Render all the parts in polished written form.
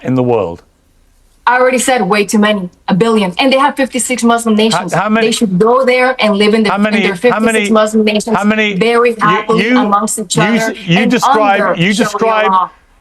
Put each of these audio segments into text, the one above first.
in the world? I already said way too many, 1 billion. And they have 56 Muslim nations. How many? They should go there and live in their 56 Muslim nations very happily amongst each other.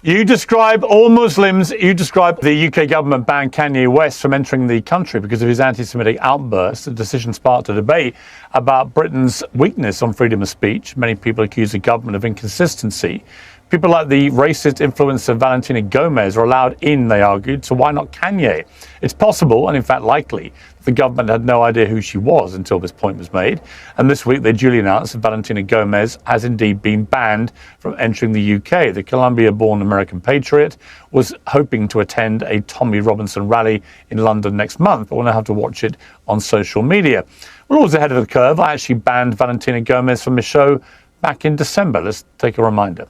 You describe all Muslims, you describe the UK government banned Kanye West from entering the country because of his anti-Semitic outbursts. The decision sparked a debate about Britain's weakness on freedom of speech. Many people accuse the government of inconsistency. People like the racist influencer Valentina Gomez are allowed in, they argued, so why not Kanye? It's possible, and in fact likely, that the government had no idea who she was until this point was made. And this week they duly announced that Valentina Gomez has indeed been banned from entering the UK. The Colombia-born American patriot was hoping to attend a Tommy Robinson rally in London next month, but we'll now have to watch it on social media. We're always ahead of the curve. I actually banned Valentina Gomez from the show back in December. Let's take a reminder.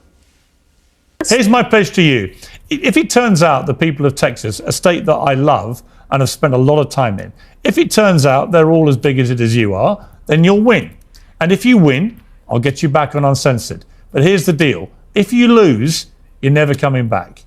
Here's my pledge to you. If it turns out the people of Texas, a state that I love and have spent a lot of time in, if it turns out they're all as bigoted as you are, then you'll win. And if you win, I'll get you back on Uncensored. But here's the deal. If you lose, you're never coming back.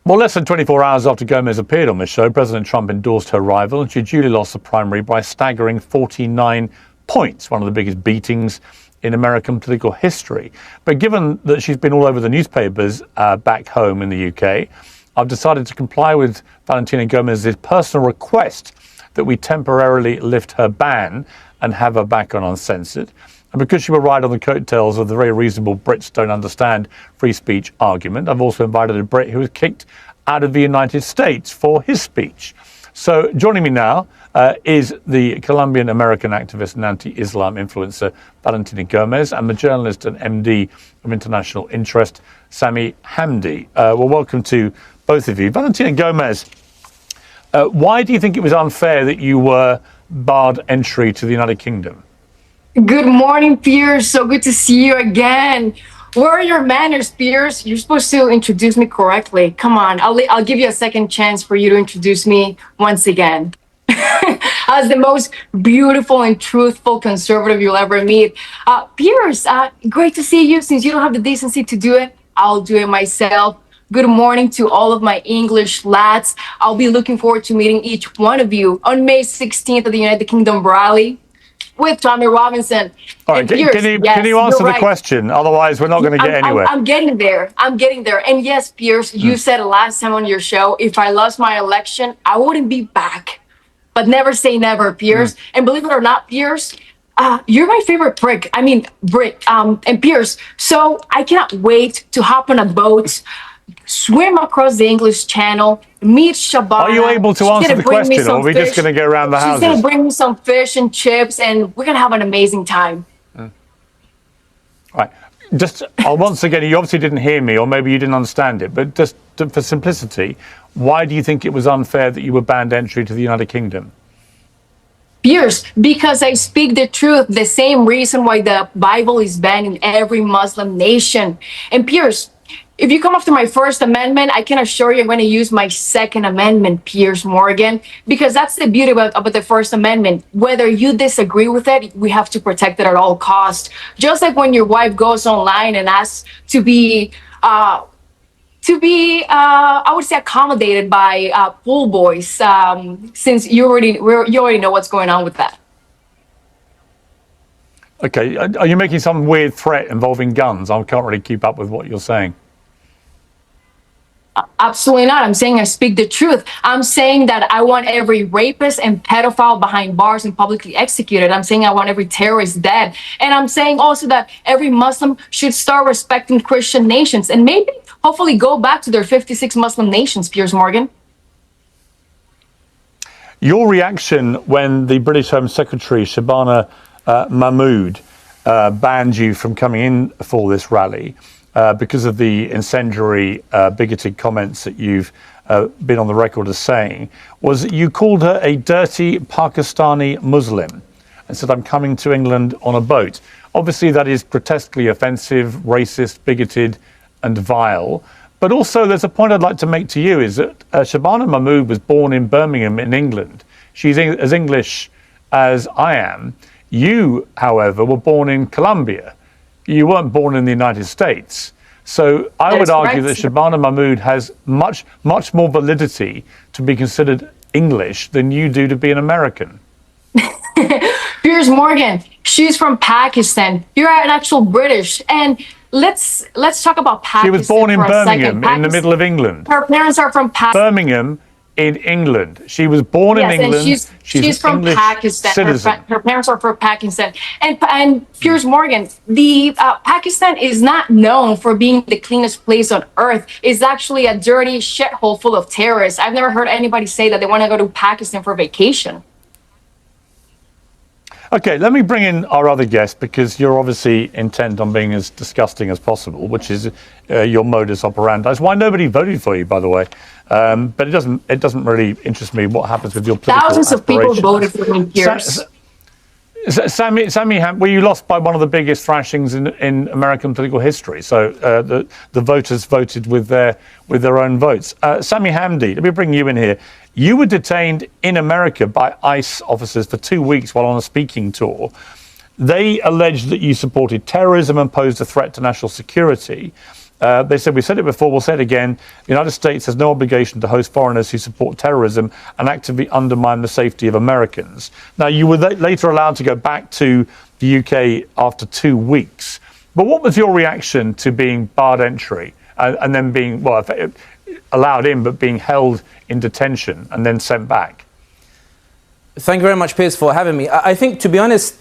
Well, less than 24 hours after Gomez appeared on this show, President Trump endorsed her rival, and she duly lost the primary by a staggering 49 points, one of the biggest beatings in American political history. But given that she's been all over the newspapers back home in the UK, I've decided to comply with Valentina Gomez's personal request that we temporarily lift her ban and have her back on Uncensored. And because she will ride on the coattails of the very reasonable Brits don't understand free speech argument, I've also invited a Brit who was kicked out of the United States for his speech. So joining me now is the Colombian-American activist and anti-Islam influencer Valentina Gomez and the journalist and MD of International Interest, Sami Hamdi. Well, welcome to both of you. Valentina Gomez, why do you think it was unfair that you were barred entry to the United Kingdom? Good morning, Piers. So good to see you again. Where are your manners, Piers? You're supposed to introduce me correctly. Come on, I'll give you a second chance for you to introduce me once again. As the most beautiful and truthful conservative you'll ever meet. Piers, great to see you. Since you don't have the decency to do it, I'll do it myself. Good morning to all of my English lads. I'll be looking forward to meeting each one of you on May 16th at the United Kingdom rally with Tommy Robinson. All right, can you answer the question? Otherwise, we're not going to get anywhere. I'm getting there. And yes, Piers, you said last time on your show, if I lost my election, I wouldn't be back. But never say never, Piers. And believe it or not, Piers, you're my favorite Brit, and Piers. So I cannot wait to hop on a boat, swim across the English Channel, meet Shabana. Are you able to answer the question, or are we just going to go around the houses? She's going to bring me some fish and chips, and we're going to have an amazing time. All right. Just once again, you obviously didn't hear me, or maybe you didn't understand it, but just for simplicity, why do you think it was unfair that you were banned entry to the United Kingdom? Piers, because I speak the truth, the same reason why the Bible is banned in every Muslim nation. And Piers, if you come after my First Amendment, I can assure you I'm going to use my Second Amendment, Piers Morgan, because that's the beauty about the First Amendment. Whether you disagree with it, we have to protect it at all costs. Just like when your wife goes online and asks to be, I would say, accommodated by pool boys, since you already know what's going on with that. Okay, are you making some weird threat involving guns? I can't really keep up with what you're saying. Absolutely not. I'm saying I speak the truth. I'm saying that I want every rapist and pedophile behind bars and publicly executed. I'm saying I want every terrorist dead. And I'm saying also that every Muslim should start respecting Christian nations and maybe hopefully go back to their 56 Muslim nations, Piers Morgan. Your reaction when the British Home Secretary, Shabana Mahmood, banned you from coming in for this rally because of the incendiary, bigoted comments that you've been on the record as saying, was that you called her a dirty Pakistani Muslim and said, I'm coming to England on a boat. Obviously, that is grotesquely offensive, racist, bigoted, and vile. But also, there's a point I'd like to make to you is that Shabana Mahmood was born in Birmingham in England. She's as English as I am. You, however, were born in Colombia. You weren't born in the United States. So I That would is argue correct. that Shabana Mahmood has much more validity to be considered English than you do to be an American. Piers Morgan, she's from Pakistan. You're an actual British. And let's talk about Pakistan. She was born in for a second. Birmingham, in the middle of England. Her parents are from Pakistan. Birmingham in England. She was born in Yes, England. and she's an from English Pakistan. citizen. Her parents are from Pakistan. And Piers Morgan, the Pakistan is not known for being the cleanest place on earth. It's actually a dirty shithole full of terrorists. I've never heard anybody say that they want to go to Pakistan for vacation. Okay, let me bring in our other guest, because you're obviously intent on being as disgusting as possible, which is your modus operandi. It's why nobody voted for you, by the way. But it doesn't really interest me what happens with your political Thousands of people aspirations. voted for me, Piers. Sammy, well, you lost by one of the biggest thrashings in American political history. So the voters voted with their own votes. Sammy Hamdi, let me bring you in here. You were detained in America by ICE officers for 2 weeks while on a speaking tour. They alleged that you supported terrorism and posed a threat to national security. They said, we said it before, we'll say it again, the United States has no obligation to host foreigners who support terrorism and actively undermine the safety of Americans. Now, you were later allowed to go back to the UK after 2 weeks. But what was your reaction to being barred entry and then being, well, allowed in, but being held in detention and then sent back? Thank you very much, Piers, for having me. I think, to be honest,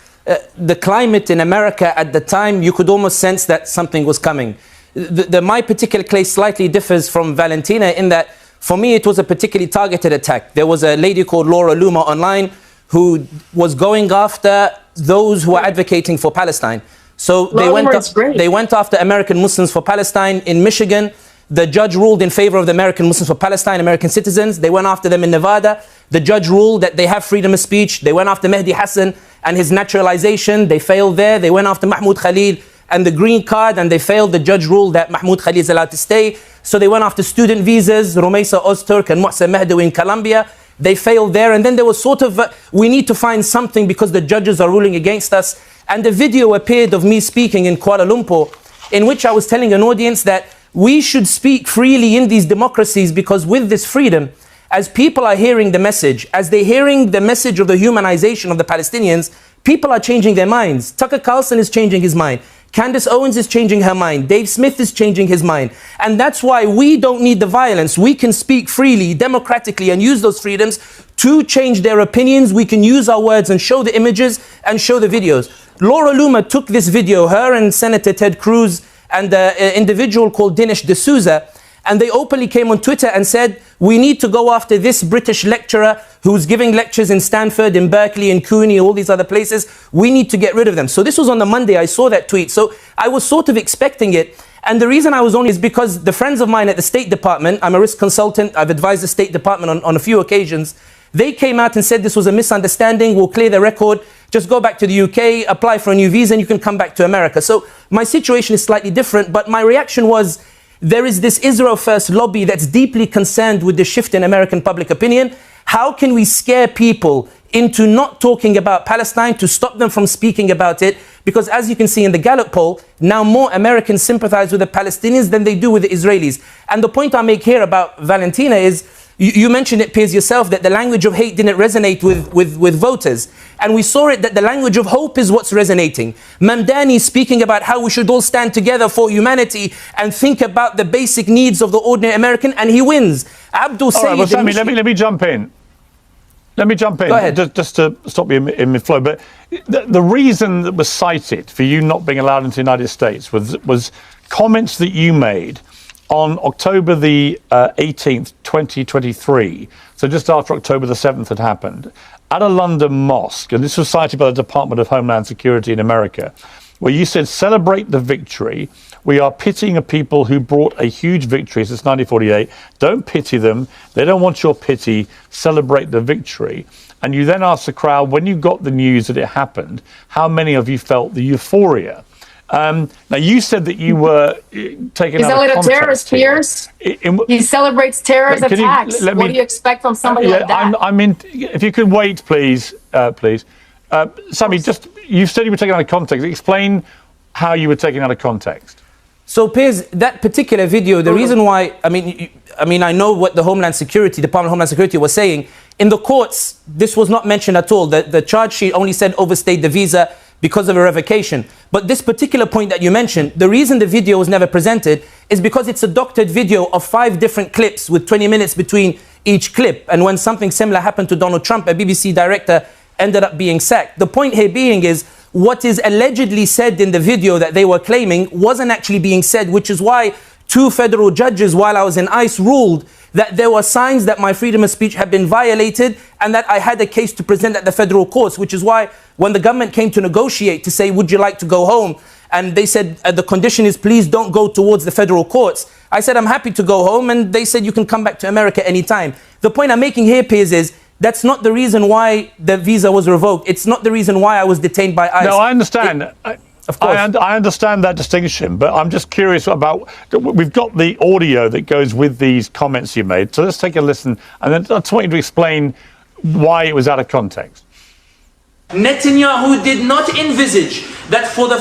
the climate in America at the time, you could almost sense that something was coming. My particular case slightly differs from Valentina in that, for me, it was a particularly targeted attack. There was a lady called Laura Loomer online who was going after those who were advocating for Palestine. So they went after American Muslims for Palestine in Michigan. The judge ruled in favor of the American Muslims for Palestine, American citizens. They went after them in Nevada. The judge ruled that they have freedom of speech. They went after Mehdi Hassan and his naturalization. They failed there. They went after Mahmoud Khalil and the green card, and they failed. The judge ruled that Mahmoud Khalil is allowed to stay. So they went after student visas, Rumaisa Ozturk and Muhsin Mahdawi in Colombia. They failed there. And then there was sort of, we need to find something because the judges are ruling against us. And the video appeared of me speaking in Kuala Lumpur, in which I was telling an audience that we should speak freely in these democracies, because with this freedom, as people are hearing the message, as they're hearing the message of the humanization of the Palestinians, people are changing their minds. Tucker Carlson is changing his mind. Candace Owens is changing her mind. Dave Smith is changing his mind. And that's why we don't need the violence. We can speak freely, democratically, and use those freedoms to change their opinions. We can use our words and show the images and show the videos. Laura Loomer took this video, her and Senator Ted Cruz and an individual called Dinesh D'Souza, and they openly came on Twitter and said, we need to go after this British lecturer who's giving lectures in Stanford, in Berkeley, in CUNY, all these other places. We need to get rid of them. So this was on the Monday. I saw that tweet. So I was sort of expecting it. And the reason I was on is because the friends of mine at the State Department, I'm a risk consultant, I've advised the State Department on a few occasions, they came out and said this was a misunderstanding, we'll clear the record, just go back to the UK, apply for a new visa, and you can come back to America. So my situation is slightly different, but my reaction was, there is this Israel First lobby that's deeply concerned with the shift in American public opinion. How can we scare people into not talking about Palestine, to stop them from speaking about it? Because as you can see in the Gallup poll, now more Americans sympathize with the Palestinians than they do with the Israelis. And the point I make here about Valentina is, you mentioned it, Piers, yourself, that the language of hate didn't resonate with voters. And we saw it that the language of hope is what's resonating. Mamdani speaking about how we should all stand together for humanity and think about the basic needs of the ordinary American, and he wins. Abdul Sayyid... All right, well, Sammy, let me jump in. Let me jump in, Go ahead. just to stop you in mid-flow. But the reason that was cited for you not being allowed into the United States was comments that you made on October the 18th, 2023, so just after October the 7th had happened, at a London mosque, and this was cited by the Department of Homeland Security in America, where you said, celebrate the victory. We are pitying a people who brought a huge victory since 1948. Don't pity them. They don't want your pity. Celebrate the victory. And you then asked the crowd, when you got the news that it happened, how many of you felt the euphoria? Now, you said that you were taken out of context. Is that a terrorist, Piers? He celebrates terrorist attacks. What do you expect from somebody like that? I mean, if you could wait, please, please. Sammy, you said you were taken out of context. Explain how you were taken out of context. So Piers, that particular video, the reason why, I mean, I know what the Homeland Security, Department of Homeland Security was saying. In the courts, this was not mentioned at all. The charge sheet only said overstayed the visa because of a revocation. But this particular point that you mentioned, the reason the video was never presented is because it's a doctored video of 5 different clips with 20 minutes between each clip. And when something similar happened to Donald Trump, a BBC director ended up being sacked. The point here being is what is allegedly said in the video that they were claiming wasn't actually being said, which is why 2 federal judges while I was in ICE ruled that there were signs that my freedom of speech had been violated and that I had a case to present at the federal courts, which is why when the government came to negotiate to say, would you like to go home? And they said, the condition is please don't go towards the federal courts. I said, I'm happy to go home. And they said, you can come back to America anytime. The point I'm making here, Piers, is that's not the reason why the visa was revoked. It's not the reason why I was detained by ICE. No, I understand. Of course. I understand that distinction, but I'm just curious about, we've got the audio that goes with these comments you made. So let's take a listen, and then I just want you to explain why it was out of context. Netanyahu did not envisage that for the